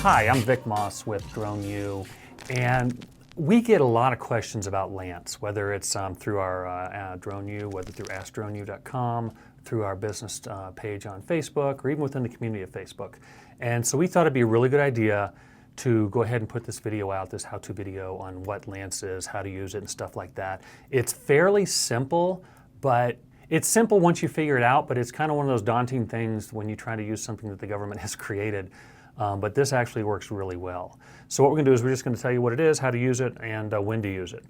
Hi, I'm Vic Moss with DroneU, and we get a lot of questions about LAANC, whether it's through our DroneU, whether through AskDroneU.com, through our business page on Facebook, or even within the community of Facebook. And so we thought it'd be a really good idea to go ahead and put this video out, this how-to video on what LAANC is, how to use it, and stuff like that. It's fairly simple, but it's simple once you figure it out, but it's kind of one of those daunting things when you try to use something that the government has created. But this actually works really well. So what we're going to do is we're just going to tell you what it is, how to use it, and when to use it.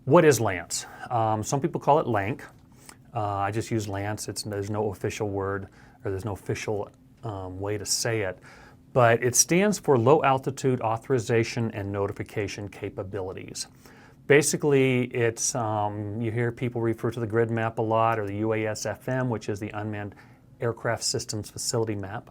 What is LAANC? Some people call it LAANC. I just use LAANC. There's no official word, or there's no official way to say it. But it stands for Low Altitude Authorization and Notification Capabilities. Basically, it's, you hear people refer to the grid map a lot, or the UAS-FM, which is the Unmanned Aircraft Systems Facility Map.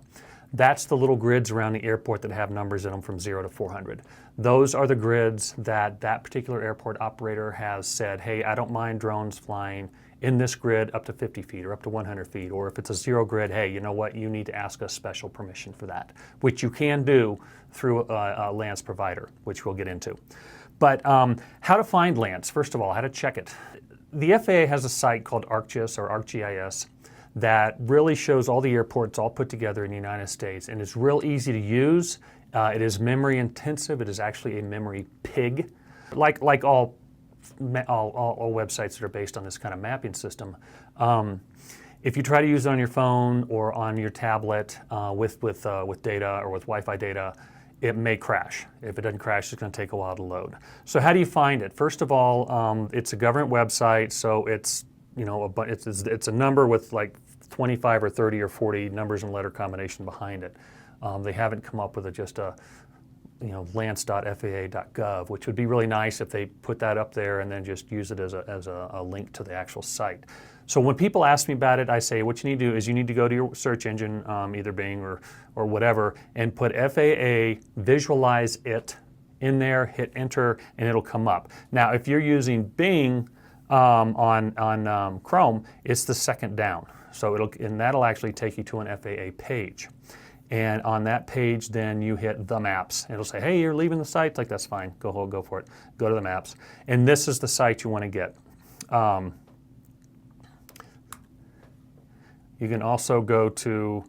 That's the little grids around the airport that have numbers in them from 0 to 400. Those are the grids that that particular airport operator has said, hey, I don't mind drones flying in this grid up to 50 feet or up to 100 feet. Or if it's a zero grid, hey, you know what, you need to ask us special permission for that, which you can do through a LAANC provider, which we'll get into. But how to find LAANC, first of all, how to check it. The FAA has a site called ArcGIS or ArcGIS that really shows all the airports all put together in the United States, and it's real easy to use. It is memory intensive. It is actually a memory pig. Like all websites that are based on this kind of mapping system. If you try to use it on your phone or on your tablet with data or with Wi-Fi data, it may crash. If it doesn't crash, it's going to take a while to load. So how do you find it? First of all, it's a government website, so it's it's a number with like 25 or 30 or 40 numbers and letter combination behind it. They haven't come up with just a laanc.faa.gov, which would be really nice if they put that up there and then just use it as a link to the actual site. So when people ask me about it, I say what you need to do is you need to go to your search engine, either Bing or whatever, and put FAA visualize it in there, hit enter, and it'll come up. Now, if you're using Bing on Chrome, it's the second down. So that'll actually take you to an FAA page. And on that page, then you hit the maps. It'll say, hey, you're leaving the site. It's like, that's fine. Go for it. Go to the maps. And this is the site you want to get. You can also go to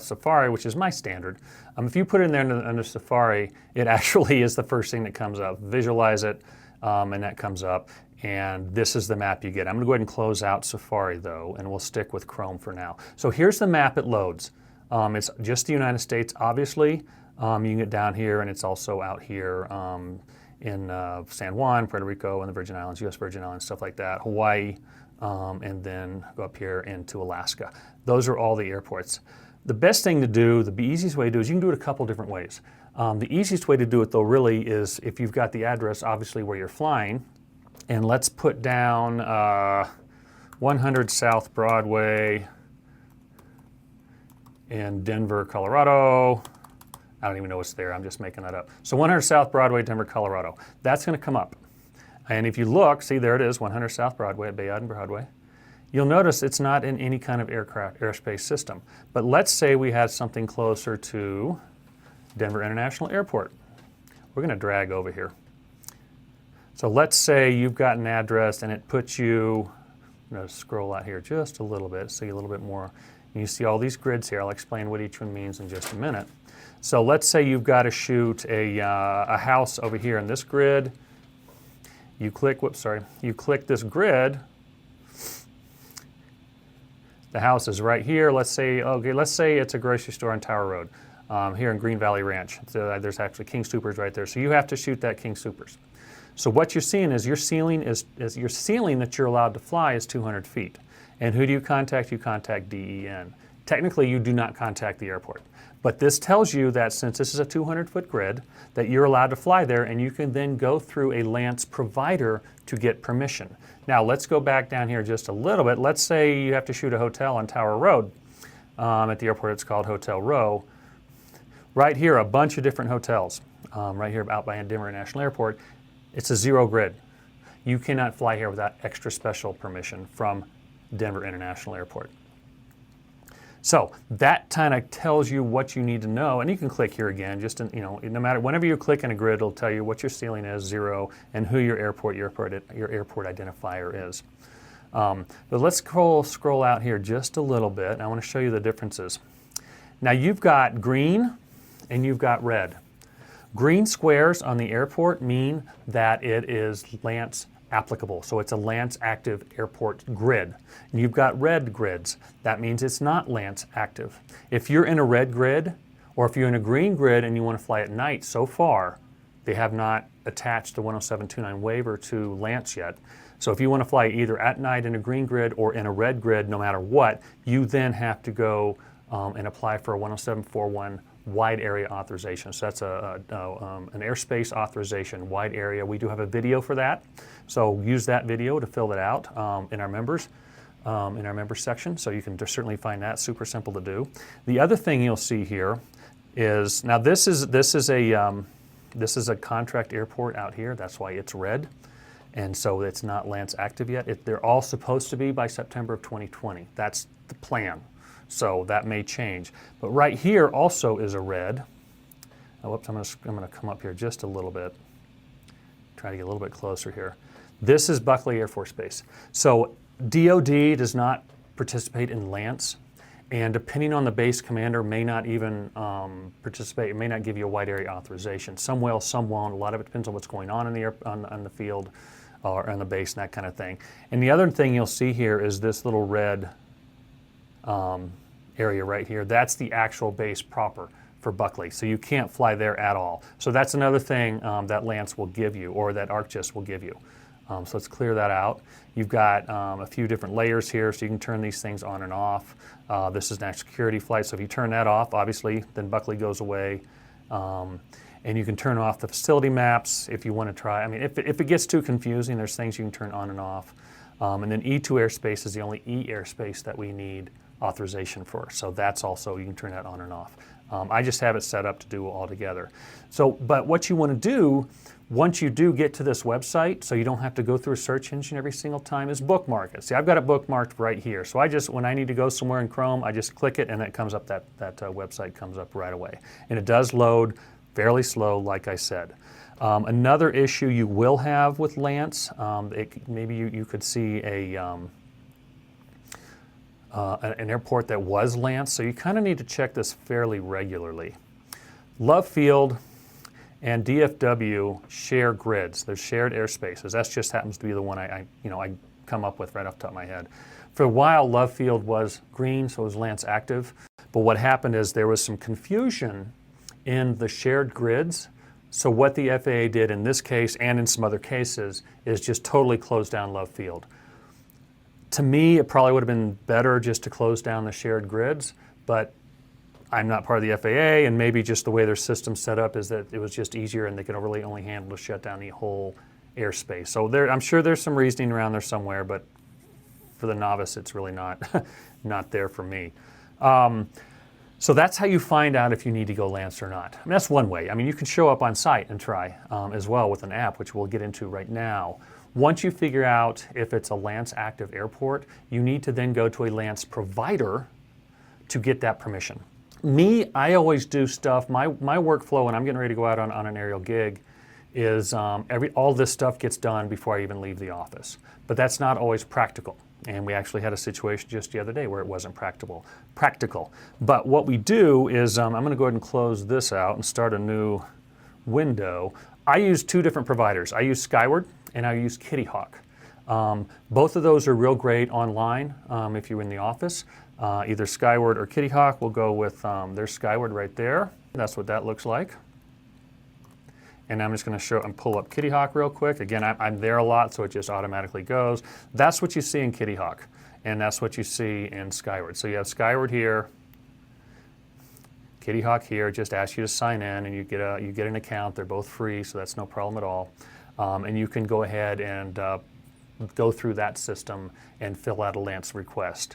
Safari, which is my standard. If you put it in there under Safari, it actually is the first thing that comes up. Visualize it, and that comes up. And this is the map you get. I'm going to go ahead and close out Safari, though, and we'll stick with Chrome for now. So here's the map it loads. It's just the United States, obviously. You can get down here, and it's also out here in San Juan, Puerto Rico, and the Virgin Islands, U.S. Virgin Islands, stuff like that, Hawaii, and then go up here into Alaska. Those are all the airports. The best thing to do, the easiest way to do is you can do it a couple different ways. The easiest way to do it, though, really is if you've got the address, obviously, where you're flying. And let's put down 100 South Broadway in Denver, Colorado. I don't even know what's there. I'm just making that up. So 100 South Broadway, Denver, Colorado. That's going to come up. And if you look, see, there it is, 100 South Broadway at Bayard and Broadway. You'll notice it's not in any kind of airspace system. But let's say we had something closer to Denver International Airport. We're going to drag over here. So let's say you've got an address and it puts you, I'm going to scroll out here just a little bit, see a little bit more. And you see all these grids here. I'll explain what each one means in just a minute. So let's say you've got to shoot a house over here in this grid. You click, you click this grid. The house is right here. Let's say it's a grocery store on Tower Road here in Green Valley Ranch. So there's actually King Soopers right there. So you have to shoot that King Soopers. So what you're seeing is your ceiling that you're allowed to fly is 200 feet. And who do you contact? You contact DEN. Technically, you do not contact the airport. But this tells you that since this is a 200-foot grid, that you're allowed to fly there, and you can then go through a LAANC provider to get permission. Now, let's go back down here just a little bit. Let's say you have to shoot a hotel on Tower Road. At the airport, it's called Hotel Row. Right here, a bunch of different hotels. Right here out by Denver International Airport. It's a zero grid. You cannot fly here without extra special permission from Denver International Airport. So that kind of tells you what you need to know, and you can click here again. Just no matter whenever you click in a grid, it'll tell you what your ceiling is, 0, and who your airport identifier is. But let's scroll out here just a little bit, and I want to show you the differences. Now you've got green and you've got red. Green squares on the airport mean that it is LAANC applicable. So it's a LAANC active airport grid. And you've got red grids. That means it's not LAANC active. If you're in a red grid, or if you're in a green grid and you want to fly at night, so far they have not attached the 10729 waiver to LAANC yet. So if you want to fly either at night in a green grid or in a red grid, no matter what, you then have to go and apply for a 10741 wide area authorization. So that's an airspace authorization, wide area. We do have a video for that. So use that video to fill it out in our members section. So you can certainly find that super simple to do. The other thing you'll see here is, now this is a contract airport out here. That's why it's red. And so it's not LAANC active yet. They're all supposed to be by September of 2020. That's the plan. So that may change. But right here also is a red. Oh, whoops, I'm going to come up here just a little bit. Try to get a little bit closer here. This is Buckley Air Force Base. So DoD does not participate in LAANC, and depending on the base commander, may not even participate. It may not give you a wide area authorization. Some will, some won't. A lot of it depends on what's going on in the on the field or on the base and that kind of thing. And the other thing you'll see here is this little red area right here. That's the actual base proper for Buckley. So you can't fly there at all. So that's another thing that LAANC will give you, or that ArcGIS will give you. So let's clear that out. You've got a few different layers here, so you can turn these things on and off. This is national security flight, so if you turn that off, obviously, then Buckley goes away. And you can turn off the facility maps if you want to try. I mean, if it gets too confusing, there's things you can turn on and off. And then E2 airspace is the only E airspace that we need authorization for. So that's also, you can turn that on and off. I just have it set up to do all together. So, but what you want to do, once you do get to this website, so you don't have to go through a search engine every single time, is bookmark it. See, I've got it bookmarked right here. So I just, when I need to go somewhere in Chrome, I just click it and it comes up, that website comes up right away. And it does load fairly slow, like I said. Another issue you will have with LAANC, maybe you could see an airport that was LAANC, so you kind of need to check this fairly regularly. Love Field and DFW share grids. They're shared airspaces. That just happens to be the one I come up with right off the top of my head. For a while, Love Field was green, so it was LAANC active. But what happened is there was some confusion in the shared grids. So what the FAA did in this case and in some other cases is just totally close down Love Field. To me, it probably would have been better just to close down the shared grids, but I'm not part of the FAA, and maybe just the way their system's set up is that it was just easier and they could really only handle to shut down the whole airspace. So I'm sure there's some reasoning around there somewhere, but for the novice, it's really not, not there for me. So that's how you find out if you need to go LAANC or not. I mean, that's one way. I mean, you can show up on site and try as well with an app, which we'll get into right now. Once you figure out if it's a LAANC active airport, you need to then go to a LAANC provider to get that permission. Me, I always do stuff, my workflow when I'm getting ready to go out on an aerial gig is all this stuff gets done before I even leave the office. But that's not always practical. And we actually had a situation just the other day where it wasn't practical. But what we do is, I'm going to go ahead and close this out and start a new window. I use two different providers. I use Skyward and I use Kittyhawk. Both of those are real great online if you're in the office. Either Skyward or Kittyhawk. We'll go with, there's Skyward right there. That's what that looks like. And I'm just going to show and pull up Kittyhawk real quick. Again, I'm there a lot, so it just automatically goes. That's what you see in Kittyhawk, and that's what you see in Skyward. So you have Skyward here, Kittyhawk here. Just asks you to sign in, and you get an account. They're both free, so that's no problem at all. And you can go ahead and go through that system and fill out a LAANC request.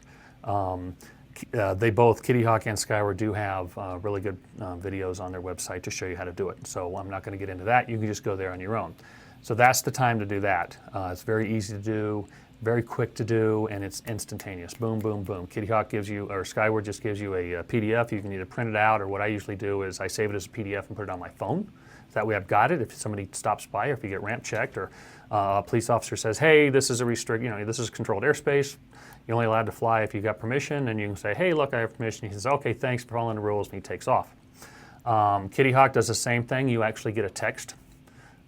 They both, Kittyhawk and Skyward, do have really good videos on their website to show you how to do it. So I'm not going to get into that. You can just go there on your own. So that's the time to do that. It's very easy to do. very quick to do, and it's instantaneous. Boom, boom, boom. Kittyhawk gives you, or Skyward just gives you a PDF. You can either print it out, or what I usually do is I save it as a PDF and put it on my phone. That way I've got it if somebody stops by, or if you get ramp checked, or a police officer says, hey, this is a this is controlled airspace. You're only allowed to fly if you got permission, and you can say, hey, look, I have permission. He says, okay, thanks for following the rules, and he takes off. Kittyhawk does the same thing. You actually get a text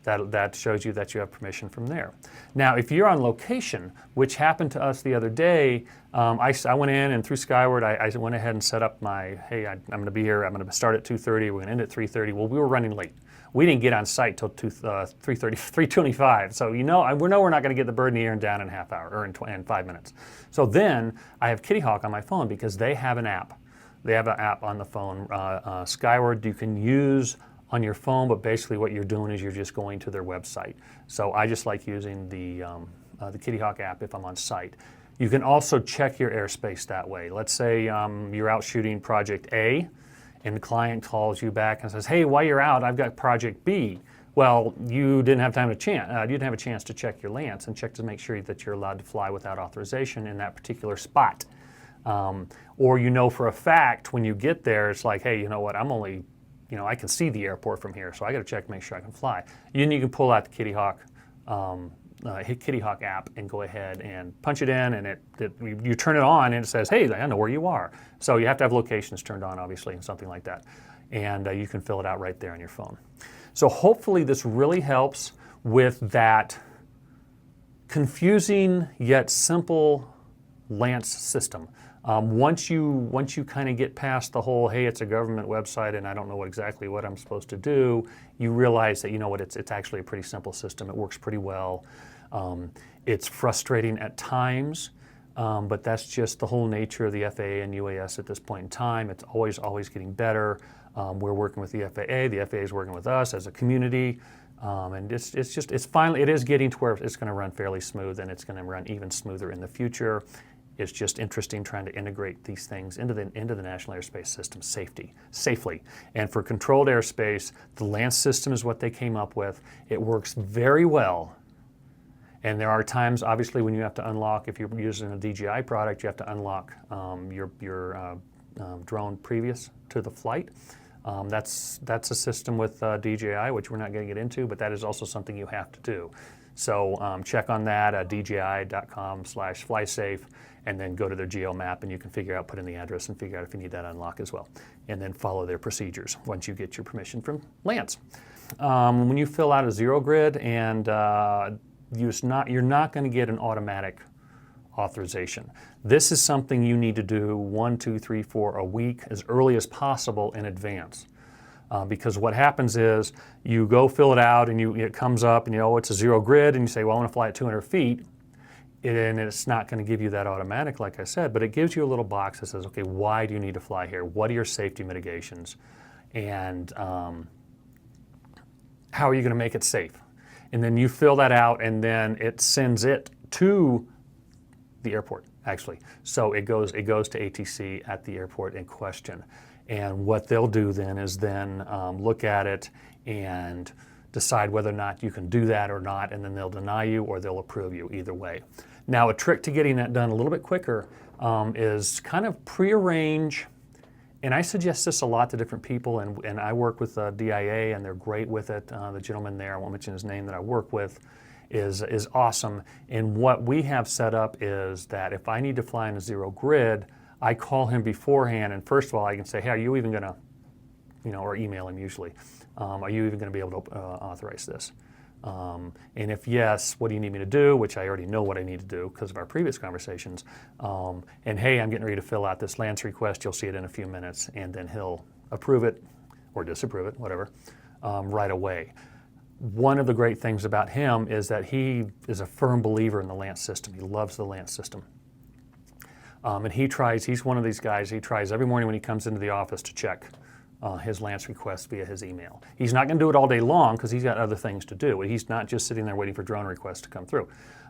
that shows you that you have permission from there. Now, if you're on location, which happened to us the other day, I went in and through Skyward, I went ahead and set up my, hey, I'm going to be here, I'm going to start at 2:30, we're going to end at 3:30. Well, we were running late. We didn't get on site till 3:25. So we know we're not going to get the bird in the air and down in a half hour or in 5 minutes. So then I have Kittyhawk on my phone because they have an app. They have an app on the phone. Skyward you can use on your phone, but basically what you're doing is you're just going to their website. So I just like using the Kittyhawk app if I'm on site. You can also check your airspace that way. Let's say you're out shooting Project A, and the client calls you back and says, hey, while you're out, I've got Project B. Well, you didn't have you didn't have a chance to check your LAANC and check to make sure that you're allowed to fly without authorization in that particular spot. Or you know for a fact when you get there, it's like, hey, you know what, I'm only, I can see the airport from here, so I got to check to make sure I can fly. Then you can pull out the Kittyhawk, hit Kittyhawk app and go ahead and punch it in, and you turn it on and it says, hey, I know where you are. So you have to have locations turned on, obviously, and something like that. And you can fill it out right there on your phone. So hopefully this really helps with that confusing yet simple LAANC system. Once you kind of get past the whole, hey, it's a government website and I don't know exactly what I'm supposed to do, you realize that, it's actually a pretty simple system. It works pretty well. It's frustrating at times, but that's just the whole nature of the FAA and UAS at this point in time. It's always getting better. We're working with the FAA. The FAA is working with us as a community. And it is getting to where it's going to run fairly smooth, and it's going to run even smoother in the future. It's just interesting trying to integrate these things into the National Airspace System safely. And for controlled airspace, the LAANC system is what they came up with. It works very well. And there are times, obviously, when you have to unlock, if you're using a DJI product, you have to unlock your drone previous to the flight. That's a system with DJI, which we're not going to get into, but that is also something you have to do. So check on that at dji.com/flysafe, and then go to their geo map, and you can put in the address and figure out if you need that unlock as well. And then follow their procedures once you get your permission from LAANC. When you fill out a zero grid, and you're not going to get an automatic authorization. This is something you need to do 1, 2, 3, 4 a week as early as possible in advance. Because what happens is you go fill it out and it comes up and it's a zero grid, and you say, well, I want to fly at 200 feet. And it's not going to give you that automatic, like I said, but it gives you a little box that says, okay, why do you need to fly here? What are your safety mitigations? And how are you going to make it safe? And then you fill that out, and then it sends it to the airport, actually. So it goes to ATC at the airport in question. And what they'll do then is look at it and decide whether or not you can do that or not, and then they'll deny you or they'll approve you, either way. Now, a trick to getting that done a little bit quicker is kind of prearrange, and I suggest this a lot to different people, and I work with DIA, and they're great with it. The gentleman there, I won't mention his name, that I work with is awesome. And what we have set up is that if I need to fly in a zero grid, I call him beforehand, and first of all, I can say, hey, are you even going to, or email him usually, are you even going to be able to authorize this? And if yes, what do you need me to do? Which I already know what I need to do because of our previous conversations. And hey, I'm getting ready to fill out this LAANC request. You'll see it in a few minutes, and then he'll approve it or disapprove it, whatever, right away. One of the great things about him is that he is a firm believer in the LAANC system. He loves the LAANC system. And he's one of these guys, he tries every morning when he comes into the office to check his LAANC requests via his email. He's not going to do it all day long because he's got other things to do. He's not just sitting there waiting for drone requests to come through.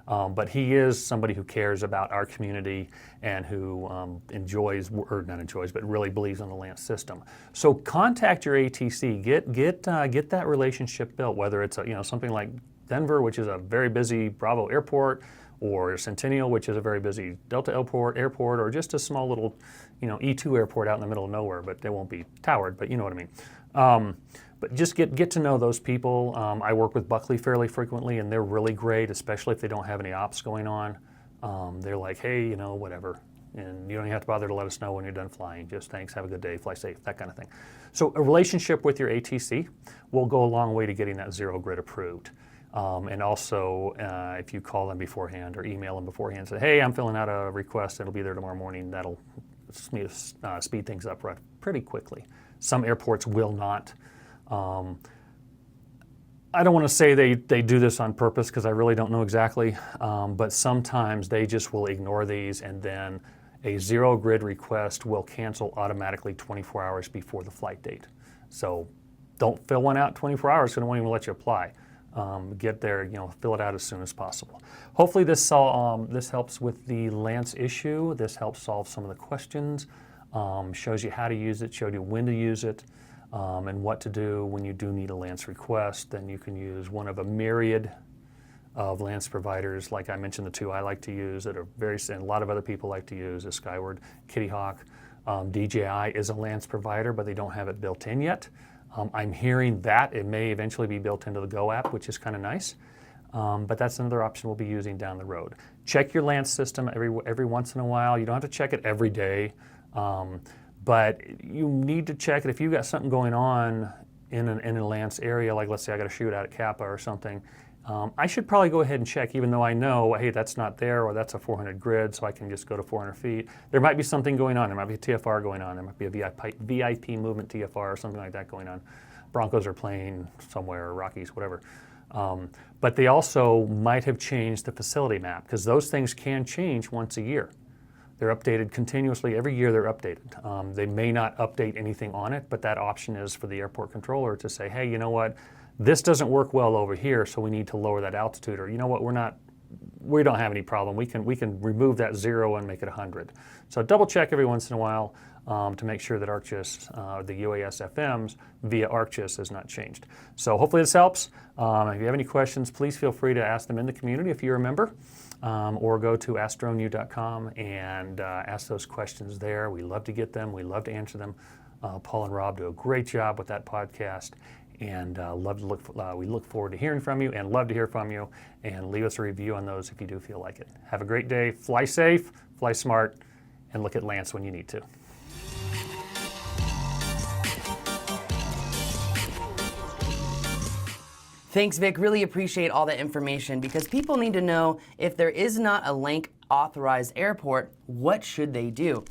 But he is somebody who cares about our community and who really believes in the LAANC system. So contact your ATC, get that relationship built, whether it's something like Denver, which is a very busy Bravo airport, or Centennial, which is a very busy Delta airport, or just a small little, E2 airport out in the middle of nowhere, but they won't be towered, but you know what I mean. But just get to know those people. I work with Buckley fairly frequently, and they're really great, especially if they don't have any ops going on. They're like, hey, whatever. And you don't even have to bother to let us know when you're done flying. Just thanks, have a good day, fly safe, that kind of thing. So a relationship with your ATC will go a long way to getting that zero grid approved. And also, if you call them beforehand or email them beforehand and say, hey, I'm filling out a request, it'll be there tomorrow morning, that'll speed things up pretty quickly. Some airports will not. I don't want to say they do this on purpose because I really don't know exactly, but sometimes they just will ignore these, and then a zero grid request will cancel automatically 24 hours before the flight date. So don't fill one out 24 hours because they won't even let you apply. Get there, fill it out as soon as possible. Hopefully this helps with the LAANC issue. This helps solve some of the questions, shows you how to use it, showed you when to use it, and what to do when you do need a LAANC request. Then you can use one of a myriad of LAANC providers. Like I mentioned, the two I like to use that are and a lot of other people like to use is Skyward, Kittyhawk. DJI is a LAANC provider, but they don't have it built in yet. I'm hearing that it may eventually be built into the Go app, which is kind of nice. But that's another option we'll be using down the road. Check your LAANC system every once in a while. You don't have to check it every day, but you need to check it if you've got something going on in a LAANC area, like let's say I got a shoot out at Kappa or something. I should probably go ahead and check, even though I know, hey, that's not there, or that's a 400 grid, so I can just go to 400 feet. There might be something going on. There might be a TFR going on. There might be a VIP movement TFR or something like that going on. Broncos are playing somewhere, or Rockies, whatever. But they also might have changed the facility map, because those things can change once a year. They're updated continuously. Every year they're updated. They may not update anything on it, but that option is for the airport controller to say, hey, you know what? This doesn't work well over here, so we need to lower that altitude. Or you know what? We don't have any problem. We can remove that 0 and make it 100. So double check every once in a while to make sure that ArcGIS, the UAS FMs via ArcGIS has not changed. So hopefully this helps. If you have any questions, please feel free to ask them in the community if you're a member, or go to askdroneu.com and ask those questions there. We love to get them. We love to answer them. Paul and Rob do a great job with that podcast. And we look forward to hearing from you, and love to hear from you, and leave us a review on those if you do feel like it. Have a great day. Fly safe, fly smart, and look at LAANC when you need to. Thanks, Vic. Really appreciate all that information, because people need to know if there is not a LAANC authorized airport, what should they do?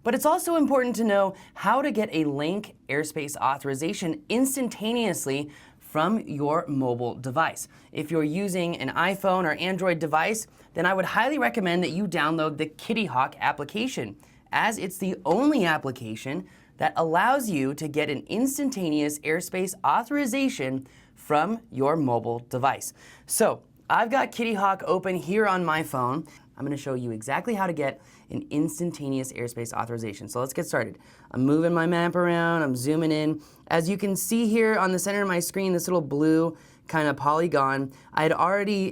But it's also important to know how to get a LAANC airspace authorization instantaneously from your mobile device. If you're using an iPhone or Android device, then I would highly recommend that you download the Kittyhawk application, as it's the only application that allows you to get an instantaneous airspace authorization from your mobile device. So I've got Kittyhawk open here on my phone. I'm going to show you exactly how to get an instantaneous airspace authorization. So let's get started. I'm moving my map around, I'm zooming in. As you can see here on the center of my screen, this little blue kind of polygon, I had already,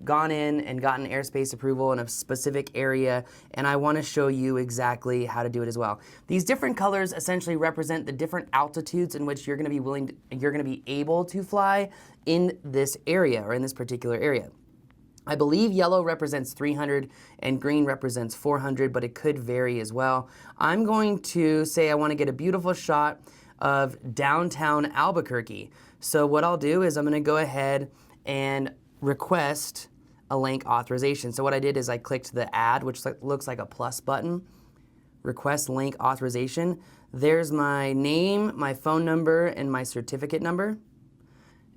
gone in and gotten airspace approval in a specific area, and I want to show you exactly how to do it as well. These different colors essentially represent the different altitudes in which you're going to be able to fly in this area, or in this particular area. I believe yellow represents 300 and green represents 400, but it could vary as well. I'm going to say I want to get a beautiful shot of downtown Albuquerque. So what I'll do is I'm going to go ahead and request a LAANC authorization. So what I did is I clicked the add, which looks like a plus button, request LAANC authorization. There's my name, my phone number, and my certificate number.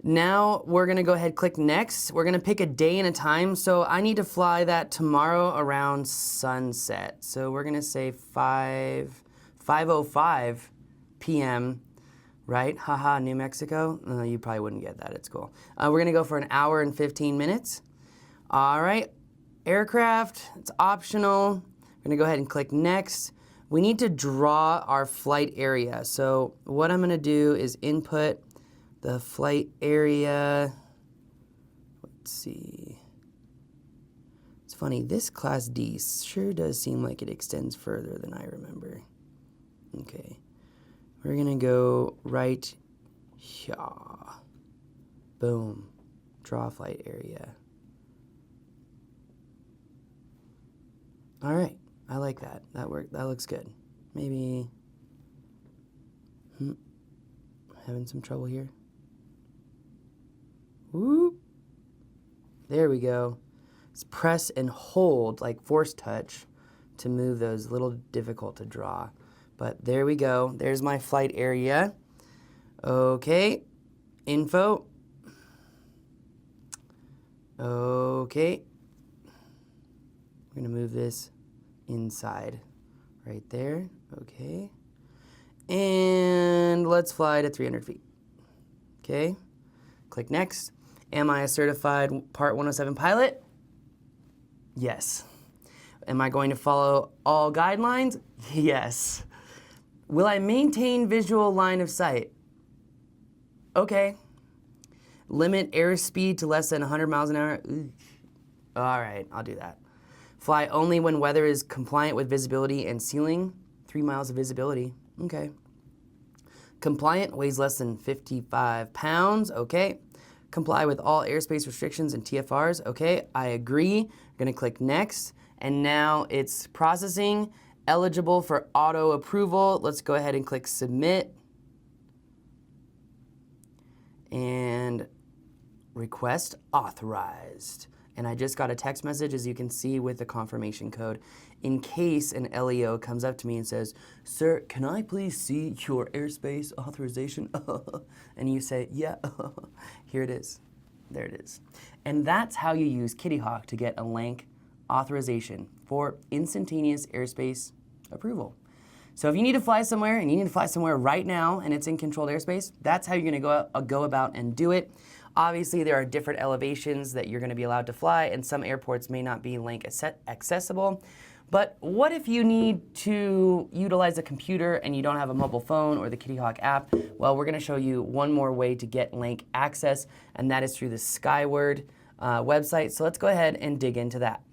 Now we're going to go ahead, click next. We're going to pick a day and a time. So I need to fly that tomorrow around sunset. So we're going to say 5:05 p.m., right? Haha, New Mexico. You probably wouldn't get that. It's cool. We're going to go for an hour and 15 minutes. All right. Aircraft, it's optional. We're going to go ahead and click next. We need to draw our flight area. So what I'm going to do is input the flight area. Let's see. It's funny, this Class D sure does seem like it extends further than I remember. Okay, we're gonna go right here. Boom, draw flight area. All right, I like that. That looks good. Maybe, having some trouble here. Whoop. There we go. Let's press and hold, like force touch, to move those. A little difficult to draw. But there we go. There's my flight area. Okay. Info. Okay. We're going to move this inside right there. Okay. And let's fly to 300 feet. Okay. Click next. Am I a certified Part 107 pilot? Yes. Am I going to follow all guidelines? Yes. Will I maintain visual line of sight? Okay. Limit airspeed to less than 100 miles an hour? Ooh. All right, I'll do that. Fly only when weather is compliant with visibility and ceiling. 3 miles of visibility. Okay. Compliant, weighs less than 55 pounds. Okay. Comply with all airspace restrictions and TFRs. Okay, I agree. I'm gonna click next. And now it's processing, eligible for auto approval. Let's go ahead and click submit. And request authorized. And I just got a text message, as you can see, with the confirmation code. In case an LEO comes up to me and says, "Sir, can I please see your airspace authorization?" And you say, "Yeah." Here it is. There it is. And that's how you use Kittyhawk to get a LAANC authorization for Instantaneous Airspace Approval. So if you need to fly somewhere, and you need to fly somewhere right now, and it's in controlled airspace, that's how you're gonna go about and do it. Obviously, there are different elevations that you're gonna be allowed to fly, and some airports may not be LAANC accessible. But what if you need to utilize a computer and you don't have a mobile phone or the Kittyhawk app? Well, we're gonna show you one more way to get LAANC access, and that is through the Skyward website. So let's go ahead and dig into that.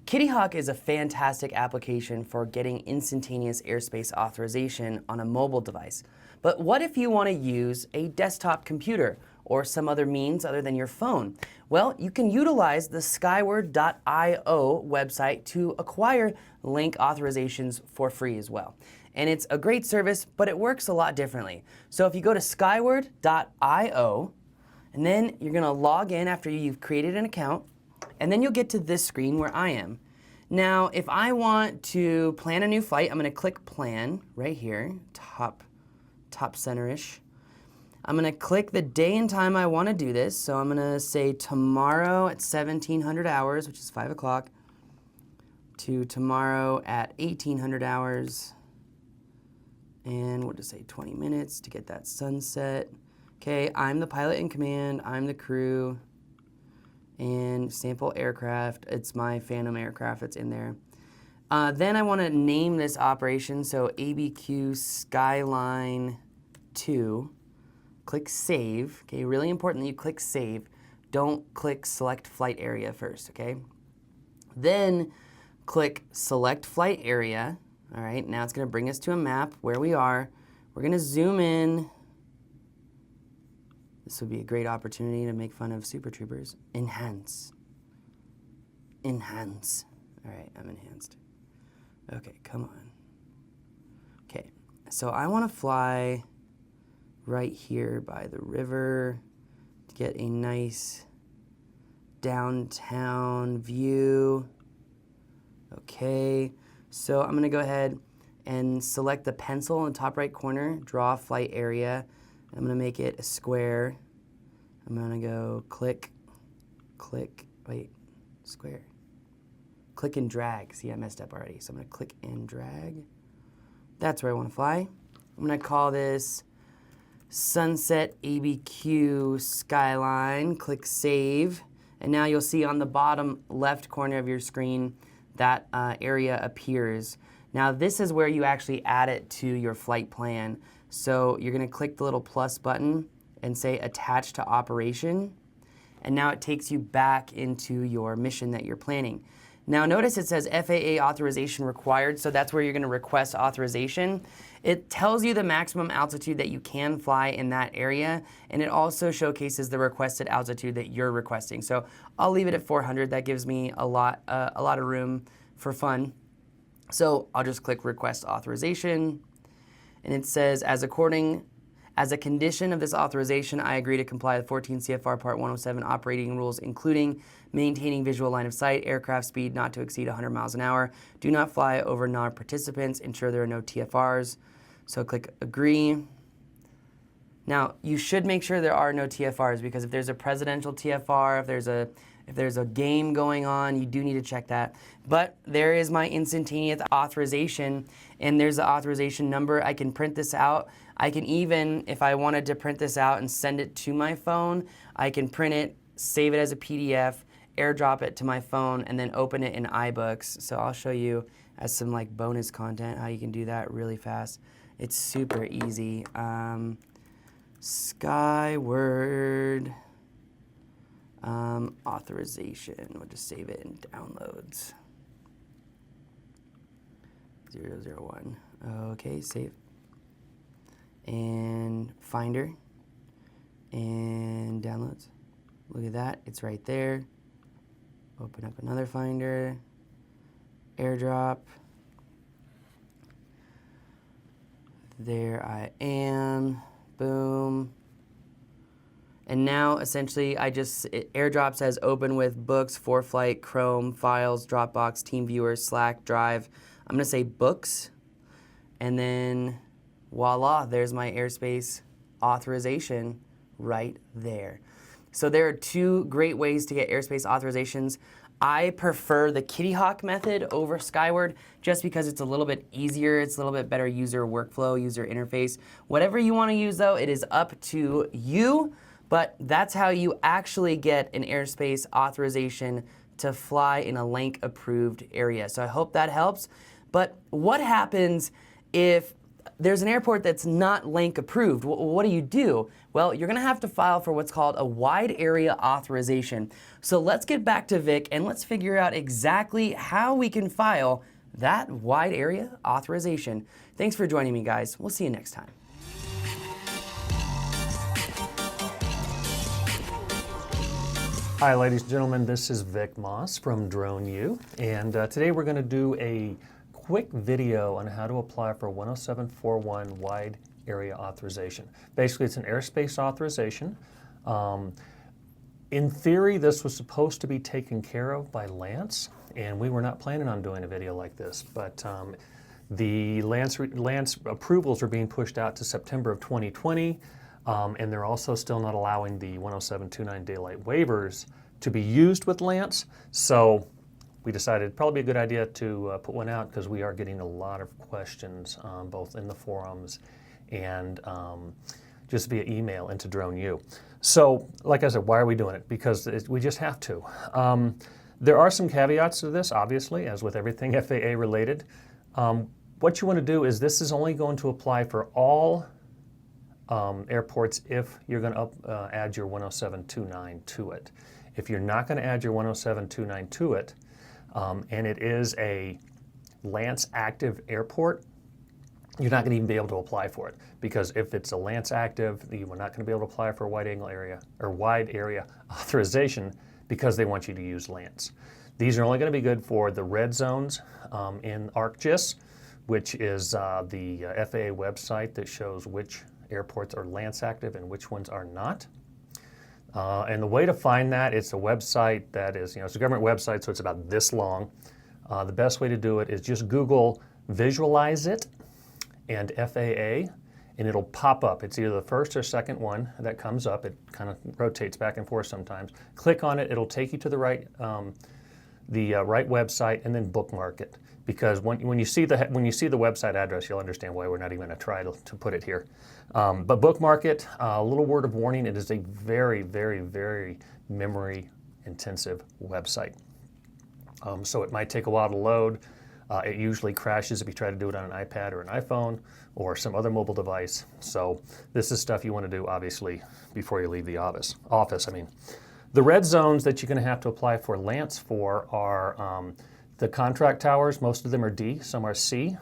Kittyhawk is a fantastic application for getting instantaneous airspace authorization on a mobile device. But what if you want to use a desktop computer or some other means other than your phone? Well, you can utilize the skyward.io website to acquire LAANC authorizations for free as well. And it's a great service, but it works a lot differently. So if you go to skyward.io, and then you're going to log in after you've created an account, and then you'll get to this screen where I am. Now, if I want to plan a new flight, I'm going to click plan right here, top center-ish. I'm going to click the day and time I want to do this. So I'm going to say tomorrow at 1700 hours, which is 5 o'clock, to tomorrow at 1800 hours. And we'll just say 20 minutes to get that sunset. Okay, I'm the pilot in command. I'm the crew. And sample aircraft, it's my Phantom aircraft that's in there. Then I want to name this operation, so ABQ Skyline 2. Click Save. Okay, really important that you click Save. Don't click Select Flight Area first, okay? Then click Select Flight Area. All right, now it's going to bring us to a map where we are. We're going to zoom in. This would be a great opportunity to make fun of Super Troopers. Enhance. Enhance. All right, I'm enhanced. Okay, come on. Okay, so I want to fly right here by the river to get a nice downtown view. Okay, so I'm going to go ahead and select the pencil in the top right corner, draw flight area. I'm going to make it a square. I'm going to go click, click, wait, square. Click and drag. See, I messed up already. So I'm going to click and drag. That's where I want to fly. I'm going to call this Sunset ABQ Skyline. Click Save. And now you'll see on the bottom left corner of your screen that area appears. Now this is where you actually add it to your flight plan. So you're going to click the little plus button and say attach to operation. And now it takes you back into your mission that you're planning. Now notice it says FAA authorization required, so that's where you're going to request authorization. It tells you the maximum altitude that you can fly in that area, and it also showcases the requested altitude that you're requesting. So I'll leave it at 400. That gives me a lot of room for fun. So I'll just click request authorization, and it says, as a condition of this authorization, I agree to comply with 14 CFR Part 107 operating rules, including maintaining visual line of sight, aircraft speed not to exceed 100 miles an hour, do not fly over non-participants, ensure there are no TFRs. So click agree. Now, you should make sure there are no TFRs, because if there's a presidential TFR, if there's a game going on, you do need to check that. But there is my instantaneous authorization, and there's the authorization number. I can print this out. I can even, if I wanted to print this out and send it to my phone, I can print it, save it as a PDF, airdrop it to my phone, and then open it in iBooks. So I'll show you as some like bonus content how you can do that really fast. It's super easy. Skyward authorization. We'll just save it in downloads. 001. Okay, save. And Finder. And downloads. Look at that, it's right there. Open up another Finder. AirDrop. There I am. Boom. And now, essentially, AirDrop says open with Books, ForeFlight, Chrome, Files, Dropbox, TeamViewer, Slack, Drive. I'm going to say Books. And then, voila, there's my airspace authorization right there. So there are two great ways to get airspace authorizations. I prefer the Kittyhawk method over Skyward just because it's a little bit easier, it's a little bit better user workflow, user interface. Whatever you want to use though, it is up to you, but that's how you actually get an airspace authorization to fly in a LAANC approved area. So I hope that helps. But what happens if there's an airport that's not LAANC approved? What do? Well, you're gonna have to file for what's called a wide area authorization. So let's get back to Vic and let's figure out exactly how we can file that wide area authorization. Thanks for joining me, guys. We'll see you next time. Hi, ladies and gentlemen. This is Vic Moss from DroneU, and today we're going to do a quick video on how to apply for 10741 wide area authorization. Basically, it's an airspace authorization. In theory, this was supposed to be taken care of by LAANC, and we were not planning on doing a video like this, but the LAANC approvals are being pushed out to September of 2020, and they're also still not allowing the 10729 daylight waivers to be used with LAANC. So we decided it'd probably be a good idea to put one out because we are getting a lot of questions both in the forums and just via email into DroneU. So like I said, why are we doing it? Because we just have to. There are some caveats to this, obviously, as with everything FAA related. What you want to do is this is only going to apply for all airports if you're going to add your 10729 to it. If you're not going to add your 10729 to it, and it is a LAANC active airport, you're not going to even be able to apply for it, because if it's a LAANC active, you are not going to be able to apply for a wide angle area or wide area authorization because they want you to use LAANC. These are only going to be good for the red zones in ArcGIS, which is the FAA website that shows which airports are LAANC active and which ones are not. And the way to find that, it's a website that is, it's a government website, so it's about this long. The best way to do it is just Google visualize it and FAA, and it'll pop up. It's either the first or second one that comes up. It kind of rotates back and forth sometimes. Click on it, it'll take you to the right website, and then bookmark it. Because when you see the website address, you'll understand why we're not even going to try to put it here. But bookmark it. A little word of warning: it is a very, very, very memory-intensive website. So it might take a while to load. It usually crashes if you try to do it on an iPad or an iPhone or some other mobile device. So this is stuff you want to do, obviously, before you leave the office. The red zones that you're going to have to apply for LAANC for are The contract towers, most of them are D, some are C.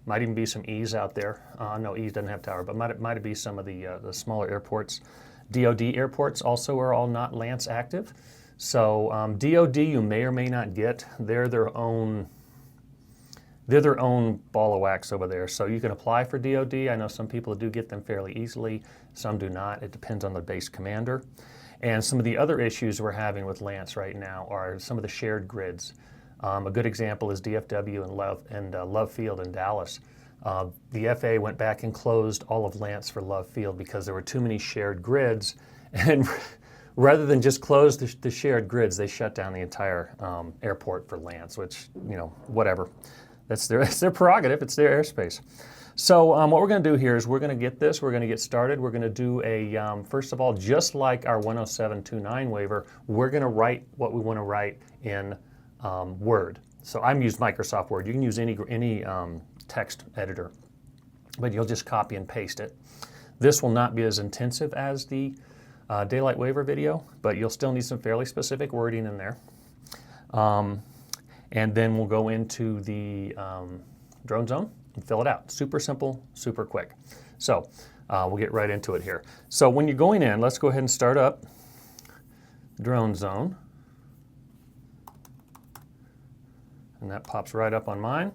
Might even be some E's out there. No, E doesn't have tower, but might be some of the smaller airports. DoD airports also are all not LAANC active. So DoD you may or may not get. They're their own ball of wax over there. So you can apply for DoD. I know some people do get them fairly easily. Some do not. It depends on the base commander. And some of the other issues we're having with LAANC right now are some of the shared grids. A good example is DFW and Love Field in Dallas. The FAA went back and closed all of LAANC for Love Field because there were too many shared grids. And rather than just close the shared grids, they shut down the entire airport for LAANC, which, whatever. It's their prerogative. It's their airspace. So what we're going to do here is we're going to get this. We're going to get started. We're going to do a, first of all, just like our 10729 waiver, we're going to write what we want to write in Word. So I'm using Microsoft Word. You can use any text editor, but you'll just copy and paste it. This will not be as intensive as the daylight waiver video, but you'll still need some fairly specific wording in there. And then we'll go into the drone zone and fill it out. Super simple, super quick. So we'll get right into it here. So when you're going in, let's go ahead and start up drone zone. And that pops right up on mine.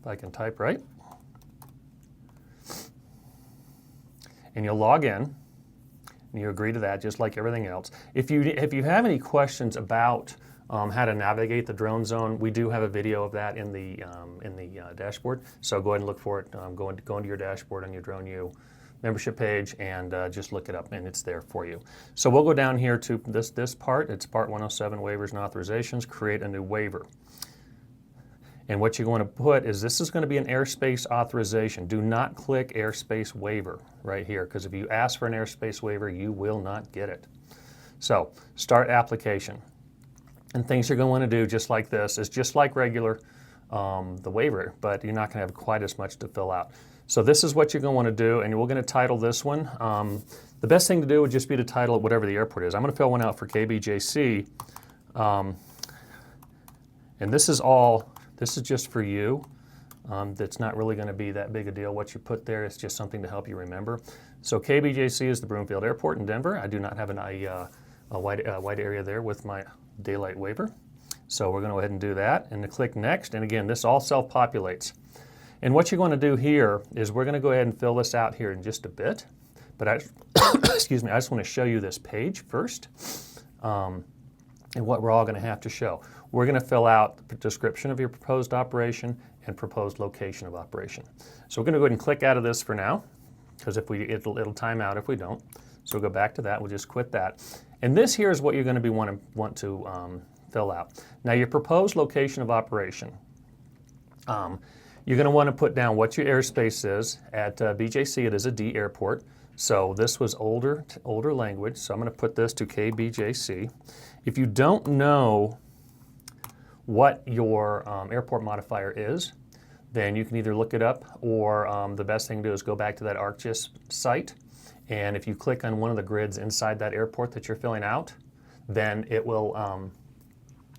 If I can type right. And you'll log in. And you agree to that, just like everything else. If you have any questions about how to navigate the drone zone, we do have a video of that in the dashboard. So go ahead and look for it. Go into your dashboard on your DroneU membership page and just look it up, and it's there for you. So we'll go down here to this part. It's part 107, waivers and authorizations. Create a new waiver. And what you're going to put is this is going to be an airspace authorization. Do not click airspace waiver right here, because if you ask for an airspace waiver, you will not get it. So start application. And things you're going to want to do just like this is just like regular the waiver, but you're not going to have quite as much to fill out. So this is what you're going to want to do, and we're going to title this one. The best thing to do would just be to title it whatever the airport is. I'm going to fill one out for KBJC. And this is just for you. That's not really going to be that big a deal. What you put there is just something to help you remember. So KBJC is the Broomfield Airport in Denver. I do not have a wide area there with my daylight waiver. So we're going to go ahead and do that and click next. And again, this all self-populates. And what you're going to do here is we're going to go ahead and fill this out here in just a bit. But excuse me, I just want to show you this page first and what we're all going to have to show. We're going to fill out the description of your proposed operation and proposed location of operation. So we're going to go ahead and click out of this for now, because it'll time out if we don't. So we'll go back to that. We'll just quit that. And this here is what you're going to want to fill out. Now your proposed location of operation. You're going to want to put down what your airspace is. At BJC, it is a D airport. So this was older language. So I'm going to put this to KBJC. If you don't know what your airport modifier is, then you can either look it up, or the best thing to do is go back to that ArcGIS site. And if you click on one of the grids inside that airport that you're filling out, then it will,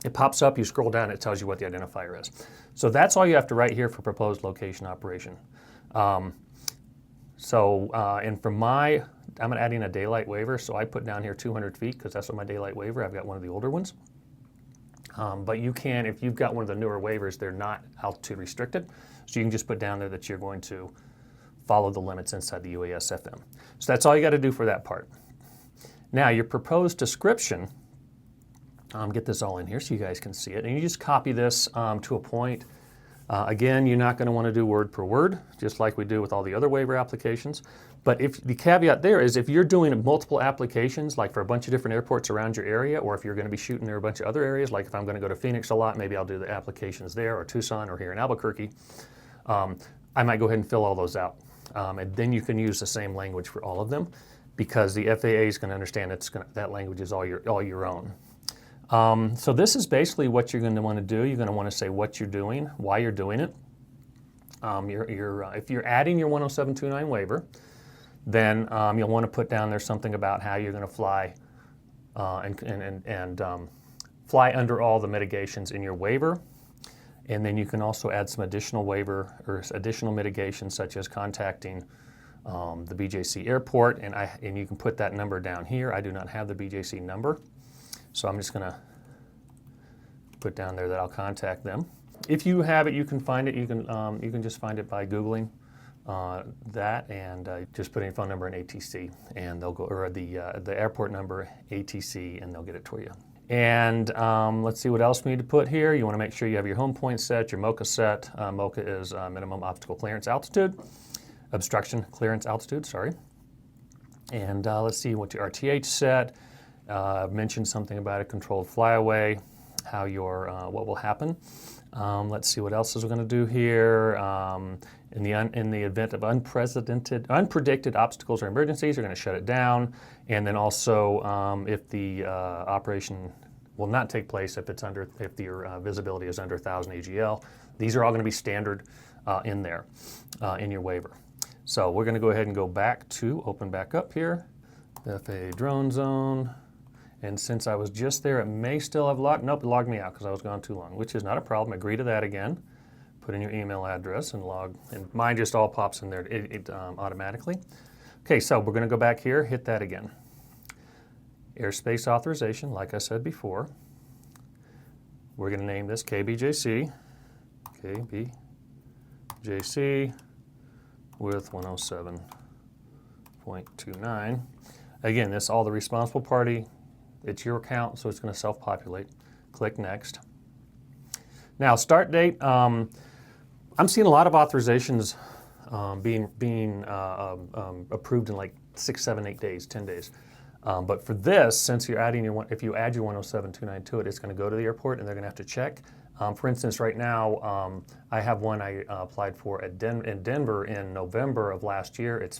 it pops up, you scroll down, it tells you what the identifier is. So that's all you have to write here for proposed location operation. And for I'm adding a daylight waiver, so I put down here 200 feet because that's what my daylight waiver. I've got one of the older ones. But you can, if you've got one of the newer waivers, they're not altitude restricted. So you can just put down there that you're going to follow the limits inside the UAS FM. So that's all you got to do for that part. Now your proposed description, get this all in here so you guys can see it. And you just copy this to a point. Again, you're not going to want to do word per word, just like we do with all the other waiver applications. But if the caveat there is if you're doing multiple applications, like for a bunch of different airports around your area, or if you're going to be shooting near a bunch of other areas, like if I'm going to go to Phoenix a lot, maybe I'll do the applications there, or Tucson, or here in Albuquerque, I might go ahead and fill all those out. And then you can use the same language for all of them, because the FAA is going to understand that language is all your own. So this is basically what you're going to want to do. You're going to want to say what you're doing, why you're doing it. If you're adding your 10729 waiver, then you'll want to put down there something about how you're going to fly and fly under all the mitigations in your waiver. And then you can also add some additional waiver or additional mitigations, such as contacting the BJC airport, and you can put that number down here. I do not have the BJC number, so I'm just going to put down there that I'll contact them. If you have it, you can find it. You can just find it by Googling that and just put in your phone number in ATC, and they'll go, or the airport number ATC, and they'll get it to you. And let's see what else we need to put here. You want to make sure you have your home point set, your MOCA set. MOCA is minimum obstacle clearance altitude, obstruction clearance altitude, sorry. And let's see what your RTH set. I've mentioned something about a controlled flyaway, how your what will happen. Let's see what else is we're going to do here. In the event of unpredicted obstacles or emergencies, you're going to shut it down. And then also, if the operation will not take place if your visibility is under 1,000 AGL, these are all going to be standard in there in your waiver. So we're going to go ahead and go back to open back up here, FAADroneZone. And since I was just there, it may still have logged. Nope, it logged me out because I was gone too long, which is not a problem. Agree to that again. Put in your email address and log, and mine just all pops in there automatically. Okay, so we're going to go back here, hit that again. Airspace authorization, like I said before. We're going to name this KBJC, KBJC with 107.29. Again, this is all the responsible party. It's your account, so it's going to self-populate. Click next. Now, start date. I'm seeing a lot of authorizations being approved in like 6, 7, 8 days, 10 days. But for this, since you're adding if you add your 107.29 to it, it's going to go to the airport and they're going to have to check. For instance, right now, I have one I applied for in Denver in November of last year. It's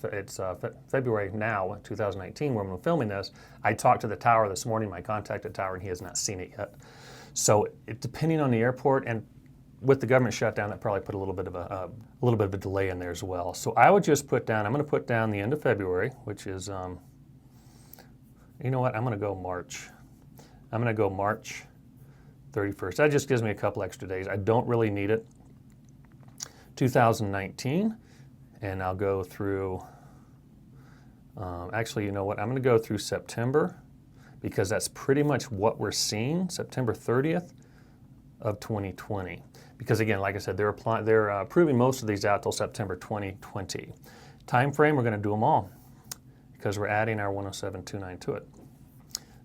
February now, 2019, when I'm filming this. I talked to the tower this morning, I contacted tower, and he has not seen it yet. So depending on the airport and with the government shutdown, that probably put a little bit of a delay in there as well. So I would just put down, I'm going to put down the end of February, which is, you know what, I'm going to go March. I'm going to go March 31st. That just gives me a couple extra days. I don't really need it. 2019, and I'll go through, actually, you know what, I'm going to go through September, because that's pretty much what we're seeing, September 30th of 2020. Because again, like I said, they're approving most of these out till September 2020. Time frame, we're going to do them all because we're adding our 107.29 to it.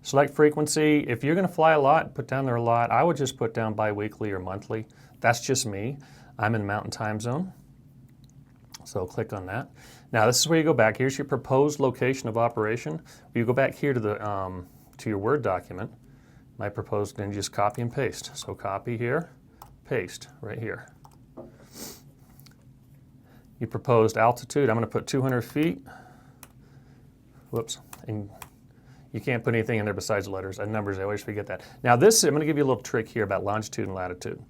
Select frequency. If you're going to fly a lot, put down there a lot. I would just put down biweekly or monthly. That's just me. I'm in Mountain Time Zone, so click on that. Now this is where you go back. Here's your proposed location of operation. You go back here to the to your Word document. My proposed, and just copy and paste. So copy here, paste right here. You proposed altitude. I'm going to put 200 feet. Whoops. And you can't put anything in there besides letters and numbers. I always forget that. Now this, I'm going to give you a little trick here about longitude and latitude.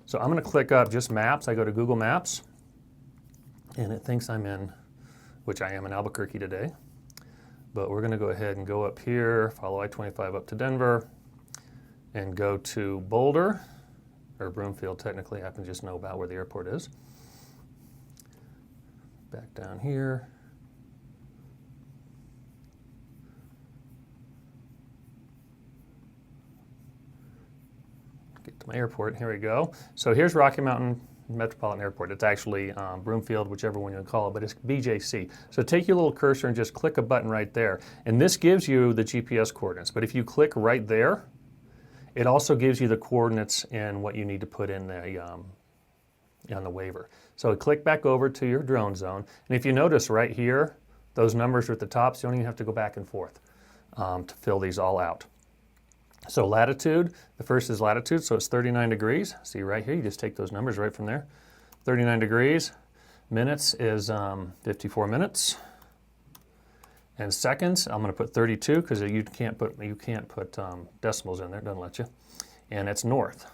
So I'm going to click up just maps. I go to Google Maps, and it thinks I'm in, which I am in Albuquerque today. But we're going to go ahead and go up here, follow I-25 up to Denver, and go to Boulder, or Broomfield technically. I can just know about where the airport is. Back down here. Get to my airport. Here we go. So here's Rocky Mountain Metropolitan Airport. It's actually Broomfield, whichever one you call it, but it's BJC. So take your little cursor and just click a button right there. And this gives you the GPS coordinates. But if you click right there, it also gives you the coordinates and what you need to put in the on the waiver. So click back over to your drone zone. And if you notice right here, those numbers are at the top, so you don't even have to go back and forth to fill these all out. So latitude, the first is latitude, so it's 39 degrees. See right here, you just take those numbers right from there. 39 degrees. Minutes is 54 minutes. And seconds, I'm going to put 32 because you can't put decimals in there, it doesn't let you. And it's north.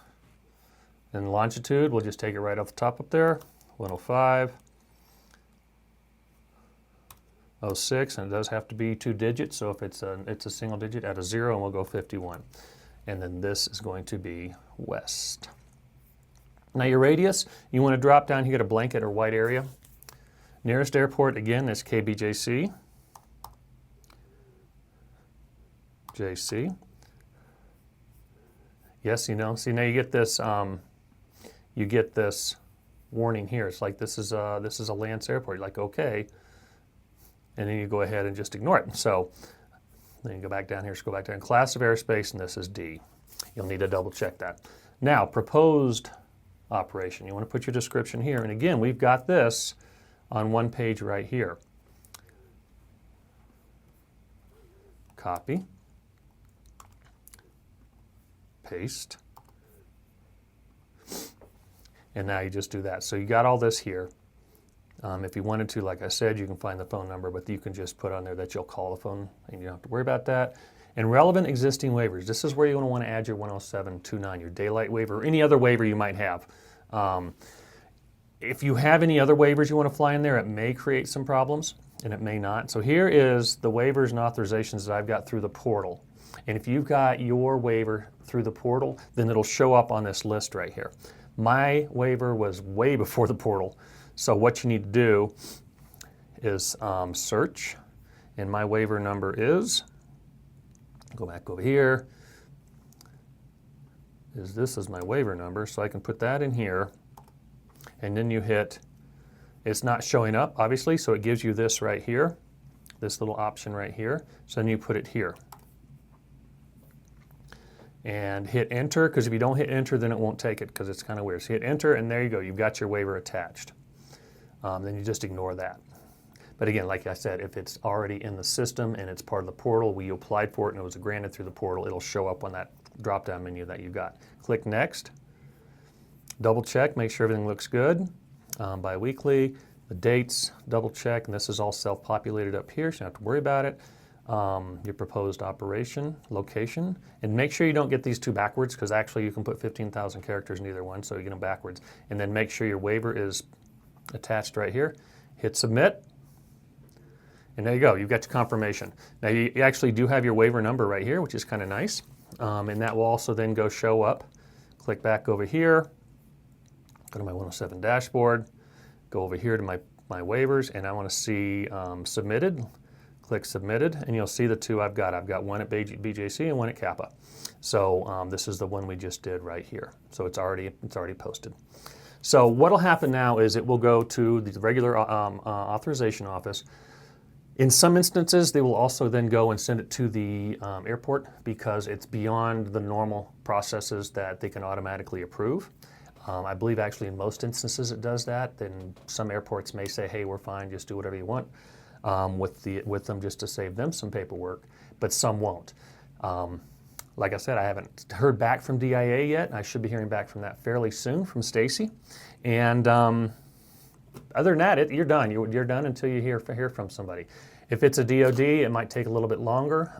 And longitude, we'll just take it right off the top up there, 105. 06, and it does have to be 2 digits, so if it's a single digit, add a 0 and we'll go 51. And then this is going to be west. Now your radius, you want to drop down, you get a blanket or white area. Nearest airport, again, is KBJC. JC. Yes, you know, see now you get this warning here. It's like this is a LAANC airport. You're like, okay. And then you go ahead and just ignore it. So then you go back down here, just go back down. Class of airspace, and this is D. You'll need to double check that. Now, proposed operation. You want to put your description here. And again, we've got this on one page right here. Copy. Paste. And now you just do that. So you got all this here. If you wanted to, like I said, you can find the phone number, but you can just put on there that you'll call the phone and you don't have to worry about that. And relevant existing waivers. This is where you're going to want to add your 10729, your daylight waiver, or any other waiver you might have. If you have any other waivers you want to fly in there, it may create some problems, and it may not. So here is the waivers and authorizations that I've got through the portal. And if you've got your waiver through the portal, then it'll show up on this list right here. My waiver was way before the portal. So what you need to do is search, and my waiver number is, go back over here, this is my waiver number, so I can put that in here, and then you hit, it's not showing up, obviously, so it gives you this right here, this little option right here, so then you put it here. And hit enter, because if you don't hit enter, then it won't take it, because it's kind of weird. So hit enter, and there you go, you've got your waiver attached. Then you just ignore that. But again, like I said, if it's already in the system and it's part of the portal, you applied for it and it was granted through the portal, it'll show up on that drop-down menu that you got. Click next, double check, make sure everything looks good. Bi-weekly, the dates, double check, and this is all self-populated up here, so you don't have to worry about it. Your proposed operation, location, and make sure you don't get these two backwards, because actually you can put 15,000 characters in either one, so you get them backwards. And then make sure your waiver is attached right here. Hit submit, and there you go, you've got your confirmation. Now you actually do have your waiver number right here, which is kind of nice, and that will also then go show up. Click back over here, go to my 107 dashboard, go over here to my waivers, and I want to see submitted. Click submitted, and you'll see the two I've got. I've got one at BJC and one at Kappa. So this is the one we just did right here. So it's already posted. So what'll happen now is it will go to the regular authorization office. In some instances, they will also then go and send it to the airport, because it's beyond the normal processes that they can automatically approve. I believe actually in most instances it does that. Then some airports may say, hey, we're fine, just do whatever you want with them, just to save them some paperwork, but some won't. Like I said, I haven't heard back from DIA yet. I should be hearing back from that fairly soon from Stacy. And other than that, you're done. You're done until you hear from somebody. If it's a DOD, it might take a little bit longer,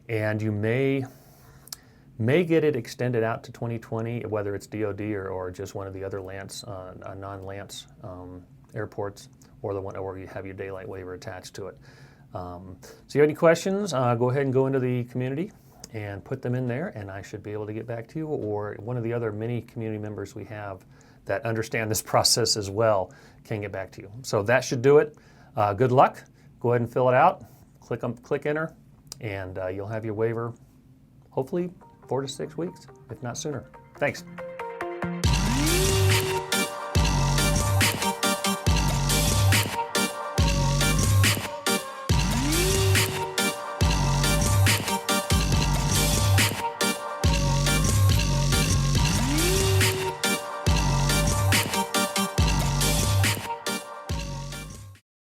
and you may get it extended out to 2020, whether it's DOD or just one of the other LAANC, non-LAANC airports, or the one where you have your daylight waiver attached to it. So if you have any questions, go ahead and go into the community and put them in there, and I should be able to get back to you, or one of the other many community members we have that understand this process as well can get back to you. So that should do it. Good luck. Go ahead and fill it out. Click enter, and you'll have your waiver hopefully 4 to 6 weeks, if not sooner. Thanks.